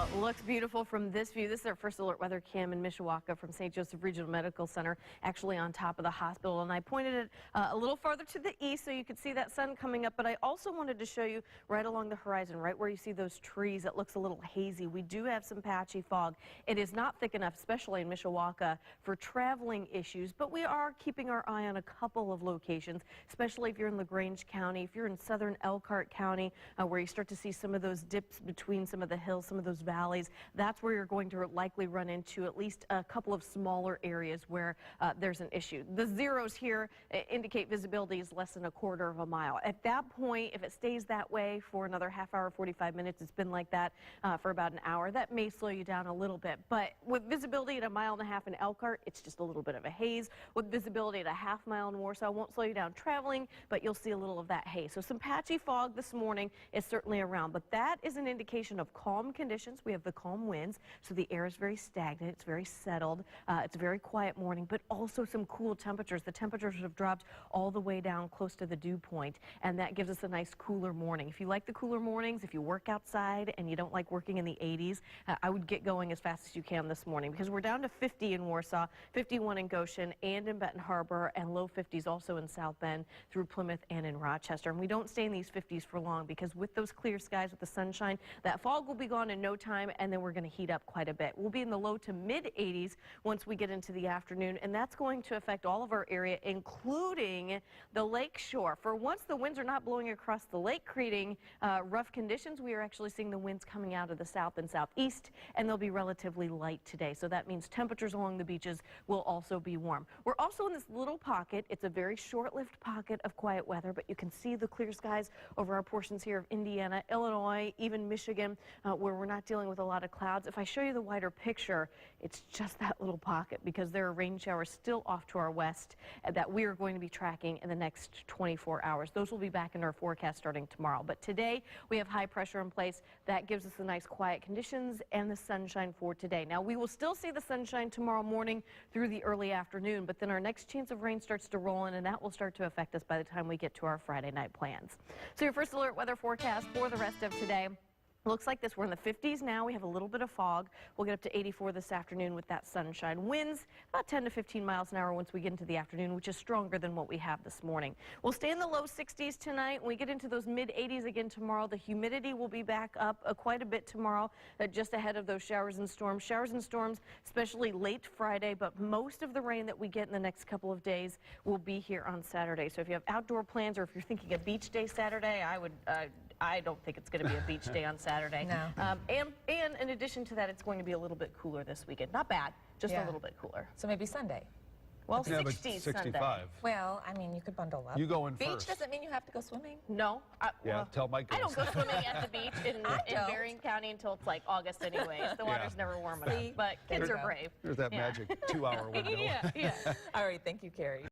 Well, it looks beautiful from this view. This is our first alert weather cam in Mishawaka from St. Joseph Regional Medical Center, actually on top of the hospital. And I pointed it a little farther to the east so you could see that sun coming up. But I also wanted to show you right along the horizon, right where you see those trees. It looks a little hazy. We do have some patchy fog. It is not thick enough, especially in Mishawaka, for traveling issues. But we are keeping our eye on a couple of locations, especially if you're in LaGrange County, if you're in southern Elkhart County, where you start to see some of those dips between some of the hills, some of those valleys. That's where you're going to likely run into at least a couple of smaller areas where there's an issue. The zeros here indicate visibility is less than a quarter of a mile. At that point, if it stays that way for another half hour, 45 minutes, it's been like that for about an hour, that may slow you down a little bit. But with visibility at 1.5 miles in Elkhart, it's just a little bit of a haze. With visibility at a 1/2 mile in Warsaw, won't slow you down traveling, but you'll see a little of that haze. So some patchy fog this morning is certainly around, but that is an indication of calm conditions. We have the calm winds, so the air is very stagnant. It's very settled. It's a very quiet morning, but also some cool temperatures. The temperatures have dropped all the way down close to the dew point, and that gives us a nice cooler morning. If you like the cooler mornings, if you work outside and you don't like working in the 80s, I would get going as fast as you can this morning, because we're down to 50 in Warsaw, 51 in Goshen and in Benton Harbor, and low 50s also in South Bend through Plymouth and in Rochester. And we don't stay in these 50s for long, because with those clear skies, with the sunshine, that fog will be gone in no time, and then we're going to heat up quite a bit. We'll be in the low to mid 80s once we get into the afternoon, and that's going to affect all of our area, including the lake shore. For once the winds are not blowing across the lake, creating rough conditions, we are actually seeing the winds coming out of the south and southeast, and they'll be relatively light today. So that means temperatures along the beaches will also be warm. We're also in this little pocket. It's a very short-lived pocket of quiet weather, but you can see the clear skies over our portions here of Indiana, Illinois, even Michigan, where we're not dealing with a lot of clouds. If I show you the wider picture, it's just that little pocket, because there are rain showers still off to our west that we are going to be tracking in the next 24 hours. Those will be back in our forecast starting tomorrow. But today we have high pressure in place. That gives us the nice quiet conditions and the sunshine for today. Now, we will still see the sunshine tomorrow morning through the early afternoon, but then our next chance of rain starts to roll in, and that will start to affect us by the time we get to our Friday night plans. So your first alert weather forecast for the rest of today looks like this. We're in the 50s now. We have a little bit of fog. We'll get up to 84 this afternoon with that sunshine. Winds about 10 to 15 miles an hour once we get into the afternoon, which is stronger than what we have this morning. We'll stay in the low 60s tonight. When we get into those mid 80s again tomorrow, the humidity will be back up quite a bit tomorrow, just ahead of those showers and storms. Showers and storms, especially late Friday, but most of the rain that we get in the next couple of days will be here on Saturday. So if you have outdoor plans, or if you're thinking a beach day Saturday, I don't think it's going to be a beach day on Saturday. No. And in addition to that, it's going to be a little bit cooler this weekend. Not bad, just a little bit cooler. So maybe Sunday. Well, Yeah, 60s 65. Sunday. Well, I mean, you could bundle up. You go in Beach first. doesn't mean you have to go swimming. No. Yeah, tell Mike. I don't go swimming at the beach in don't. Berrien County until it's like August anyways. The water's never warm enough. See? But kids There are you go. brave. There's that magic 2-hour window. Yeah. All right, thank you, Carrie.